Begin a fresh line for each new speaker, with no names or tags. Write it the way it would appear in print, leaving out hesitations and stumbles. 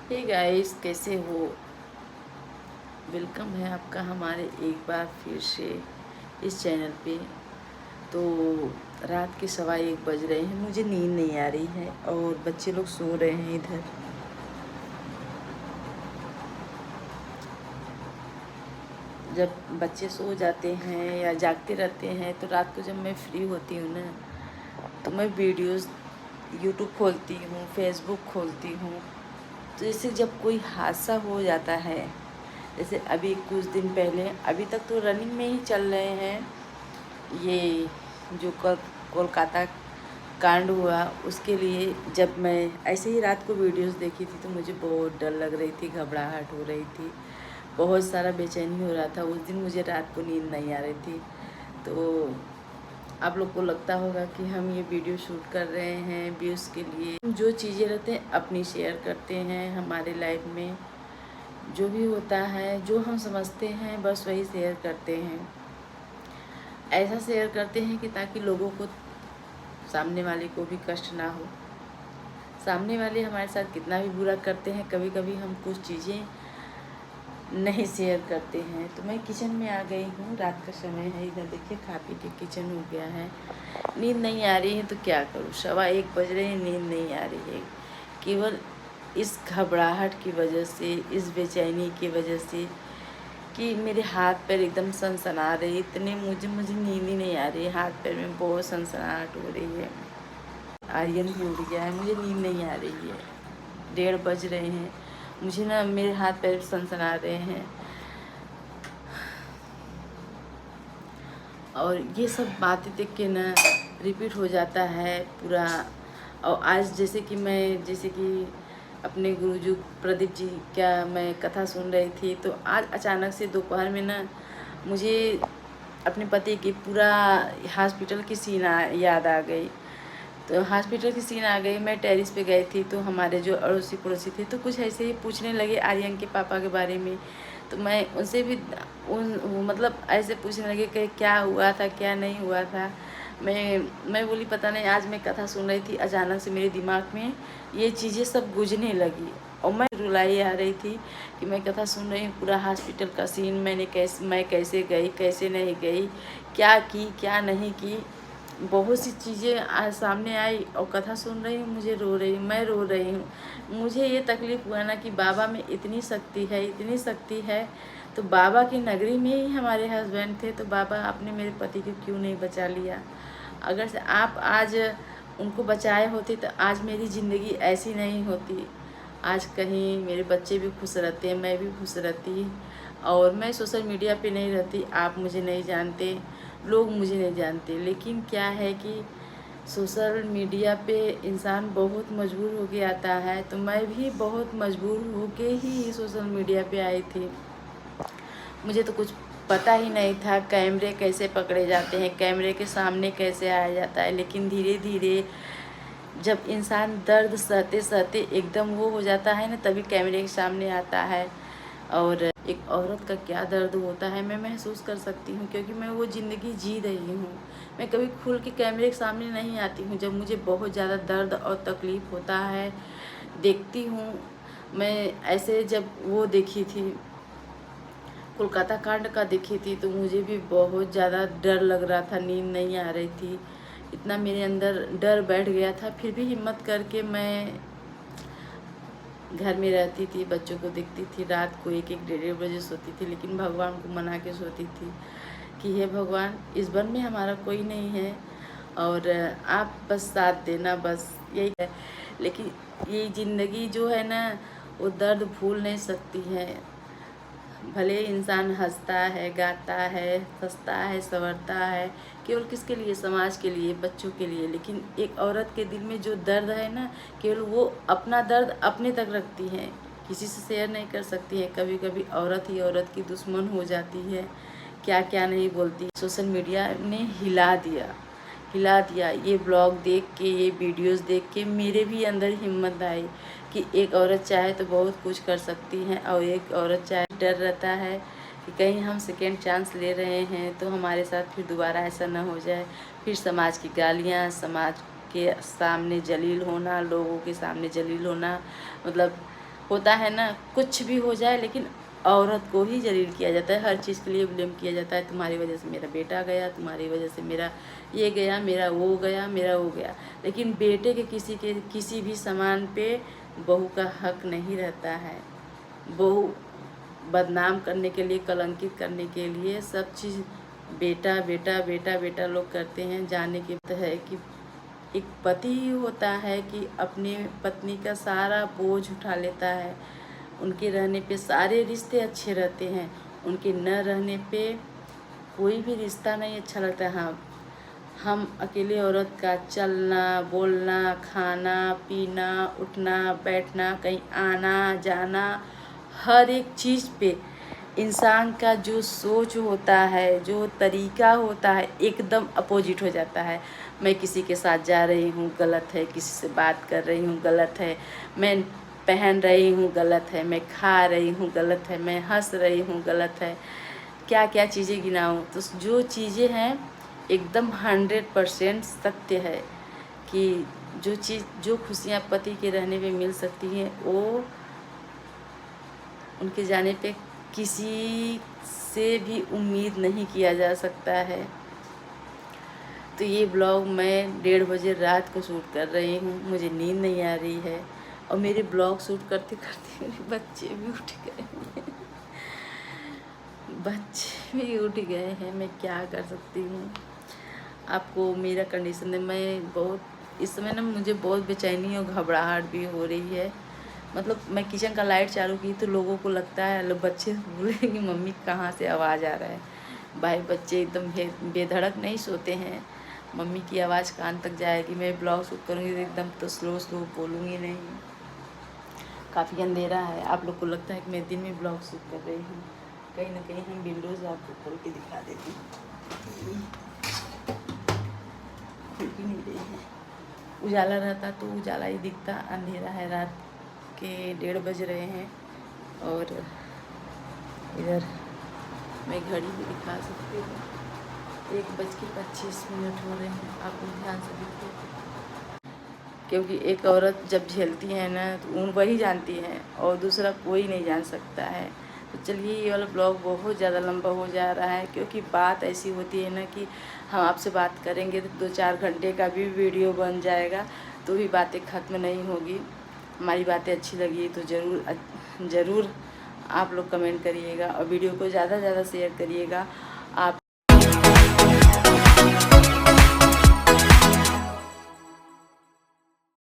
Hey guys, कैसे हो। Welcome है आपका हमारे एक बार फिर से इस चैनल पे। तो रात के 1:15 बज रहे हैं, मुझे नींद नहीं आ रही है और बच्चे लोग सो रहे हैं इधर। जब बच्चे सो जाते हैं या जागते रहते हैं तो रात को जब मैं फ्री होती हूँ ना, तो मैं वीडियोस यूट्यूब खोलती हूँ, फेसबुक खोलती हूँ। तो जैसे जब कोई हादसा हो जाता है, जैसे अभी कुछ दिन पहले, अभी तक तो रनिंग में ही चल रहे हैं, ये जो कोलकाता कांड हुआ उसके लिए जब मैं ऐसे ही रात को वीडियोस देखी थी तो मुझे बहुत डर लग रही थी, घबराहट हो रही थी, बहुत सारा बेचैनी हो रहा था। उस दिन मुझे रात को नींद नहीं आ रही थी। तो आप लोग को लगता होगा कि हम ये वीडियो शूट कर रहे हैं व्यूज़ के लिए। जो चीज़ें रहते हैं अपनी शेयर करते हैं, हमारे लाइफ में जो भी होता है, जो हम समझते हैं बस वही शेयर करते हैं। ऐसा शेयर करते हैं कि ताकि लोगों को, सामने वाले को भी कष्ट ना हो। सामने वाले हमारे साथ कितना भी बुरा करते हैं, कभी कभी हम कुछ चीज़ें नहीं शेयर करते हैं। तो मैं किचन में आ गई हूँ, रात का समय है, इधर देखिए खा पी के किचन हो गया है। नींद नहीं आ रही है तो क्या करूँ, 1:15 बज रहे हैं, नींद नहीं आ रही है। केवल इस घबराहट की वजह से, इस बेचैनी की वजह से कि मेरे हाथ पैर एकदम सनसना रहे, इतने मुझे नींद ही नहीं आ रही है, हाथ पैर में बहुत सनसनाहट हो रही है। आर्यन भी उड़ गया है, मुझे नींद नहीं आ रही है। 1:30 बज रहे हैं, मुझे ना मेरे हाथ पैर सनसना रहे हैं। और ये सब बातें देख के ना रिपीट हो जाता है पूरा। और आज जैसे कि अपने गुरुजी प्रदीप जी का मैं कथा सुन रही थी, तो आज अचानक से दोपहर में ना मुझे अपने पति की पूरा हॉस्पिटल की सीन याद आ गई। तो हॉस्पिटल की सीन आ गई। मैं टेरिस पे गई थी तो हमारे जो अड़ोसी पड़ोसी थे तो कुछ ऐसे ही पूछने लगे आर्यन के पापा के बारे में। तो मैं उनसे भी मतलब ऐसे पूछने लगे कि क्या हुआ था, क्या नहीं हुआ था। मैं बोली पता नहीं, आज मैं कथा सुन रही थी, अचानक से मेरे दिमाग में ये चीज़ें सब गूंजने लगी और मैं रुलाई आ रही थी कि मैं कथा सुन रही हूँ, पूरा हॉस्पिटल का सीन, मैं कैसे गई, कैसे नहीं गई, क्या की क्या नहीं की, बहुत सी चीज़ें आज सामने आई और कथा सुन रही हूँ, मैं रो रही हूँ। मुझे ये तकलीफ़ हुआ ना कि बाबा में इतनी शक्ति है, इतनी शक्ति है। तो बाबा की नगरी में ही हमारे हस्बैंड थे, तो बाबा आपने मेरे पति को क्यों नहीं बचा लिया। अगर से आप आज उनको बचाए होते तो आज मेरी ज़िंदगी ऐसी नहीं होती। आज कहीं मेरे बच्चे भी खुश रहते, मैं भी खुश रहती। और मैं सोशल मीडिया पे नहीं रहती, आप मुझे नहीं जानते, लोग मुझे नहीं जानते, लेकिन क्या है कि सोशल मीडिया पे इंसान बहुत मजबूर होके आता है। तो मैं भी बहुत मजबूर होके ही सोशल मीडिया पे आई थी। मुझे तो कुछ पता ही नहीं था कैमरे कैसे पकड़े जाते हैं, कैमरे के सामने कैसे आया जाता है। लेकिन धीरे धीरे जब इंसान दर्द सहते सहते एकदम वो हो जाता है ना, तभी कैमरे के सामने आता है। और एक औरत का क्या दर्द होता है मैं महसूस कर सकती हूँ, क्योंकि मैं वो ज़िंदगी जी रही हूँ। मैं कभी खुल के कैमरे के सामने नहीं आती हूँ। जब मुझे बहुत ज़्यादा दर्द और तकलीफ़ होता है, देखती हूँ। मैं ऐसे जब वो देखी थी, कोलकाता कांड का देखी थी, तो मुझे भी बहुत ज़्यादा डर लग रहा था, नींद नहीं आ रही थी, इतना मेरे अंदर डर बैठ गया था। फिर भी हिम्मत करके मैं घर में रहती थी, बच्चों को देखती थी, रात को 1-1 1:30 बजे सोती थी, लेकिन भगवान को मना के सोती थी कि हे भगवान, इस वन में हमारा कोई नहीं है और आप बस साथ देना, बस यही है। लेकिन ये ज़िंदगी जो है ना, वो दर्द भूल नहीं सकती है। भले इंसान हंसता है, गाता है, हंसता है, संवरता है, केवल किसके लिए, समाज के लिए, बच्चों के लिए। लेकिन एक औरत के दिल में जो दर्द है ना, केवल वो अपना दर्द अपने तक रखती है, किसी से शेयर नहीं कर सकती है। कभी कभी औरत ही औरत की दुश्मन हो जाती है, क्या क्या नहीं बोलती। सोशल मीडिया ने हिला दिया। ये ब्लॉग देख के, ये वीडियोस देख के मेरे भी अंदर हिम्मत आई कि एक औरत चाहे तो बहुत कुछ कर सकती है। और एक औरत चाहे, डर रहता है कि कहीं हम सेकेंड चांस ले रहे हैं तो हमारे साथ फिर दोबारा ऐसा ना हो जाए। फिर समाज की गालियाँ, समाज के सामने जलील होना, लोगों के सामने जलील होना, मतलब होता है ना, कुछ भी हो जाए लेकिन औरत को ही जलील किया जाता है, हर चीज़ के लिए ब्लेम किया जाता है। तुम्हारी वजह से मेरा बेटा गया, तुम्हारी वजह से मेरा ये गया, मेरा वो गया, मेरा वो गया। लेकिन बेटे के किसी भी सामान पे बहू का हक नहीं रहता है। बहू बदनाम करने के लिए, कलंकित करने के लिए सब चीज़ बेटा बेटा बेटा बेटा लोग करते हैं। जाने की बात है कि एक पति ही होता है कि अपने पत्नी का सारा बोझ उठा लेता है। उनके रहने पे सारे रिश्ते अच्छे रहते हैं, उनके न रहने पे कोई भी रिश्ता नहीं अच्छा लगता। हाँ, हम अकेले औरत का चलना बोलना, खाना पीना, उठना बैठना, कहीं आना जाना, हर एक चीज़ पे इंसान का जो सोच होता है, जो तरीका होता है, एकदम अपोजिट हो जाता है। मैं किसी के साथ जा रही हूँ गलत है, किसी से बात कर रही हूँ गलत है, मैं पहन रही हूँ गलत है, मैं खा रही हूँ गलत है, मैं हंस रही हूँ गलत है, क्या क्या चीज़ें गिनाऊँ। तो जो चीज़ें हैं एकदम 100% सत्य है कि जो खुशियाँ पति के रहने पे मिल सकती हैं वो उनके जाने पे किसी से भी उम्मीद नहीं किया जा सकता है। तो ये ब्लॉग मैं 1:30 बजे रात को शूट कर रही हूँ, मुझे नींद नहीं आ रही है और मेरे ब्लॉग शूट करते करते मेरे बच्चे भी उठ गए हैं। बच्चे भी उठ गए हैं, मैं क्या कर सकती हूँ। आपको मेरा कंडीशन है, मैं बहुत इस समय ना मुझे बहुत बेचैनी और घबराहट भी हो रही है। मतलब मैं किचन का लाइट चालू की तो लोगों को लगता है, लोग बच्चे बोले कि मम्मी कहाँ से आवाज़ आ रहा है। भाई बच्चे एकदम बेधड़क नहीं सोते हैं, मम्मी की आवाज़ कान तक जाएगी। मैं ब्लॉग शूट करूँगी तो एकदम तो स्लो बोलूँगी नहीं। काफ़ी अंधेरा है, आप लोग को लगता है कि मैं दिन में ब्लॉग शूट कर रही हूँ। कहीं ना कहीं हम विंडोज़ आपको खोल के दिखा देती हूँ, खुल ही नहीं रही है। उजाला रहता तो उजाला ही दिखता, अंधेरा है, रात के 1:30 बज रहे हैं। और इधर मैं घड़ी भी दिखा सकती हूँ, 1:25 हो रहे हैं, आप लोग ध्यान से देखिए। क्योंकि एक औरत जब झेलती है ना तो वही जानती है और दूसरा कोई नहीं जान सकता है। तो चलिए, ये वाला ब्लॉग बहुत ज़्यादा लंबा हो जा रहा है क्योंकि बात ऐसी होती है ना कि हम आपसे बात करेंगे तो 2-4 घंटे का भी वीडियो बन जाएगा तो भी बातें ख़त्म नहीं होगी। हमारी बातें अच्छी लगी तो ज़रूर आप लोग कमेंट करिएगा और वीडियो को ज़्यादा से ज़्यादा शेयर करिएगा। आप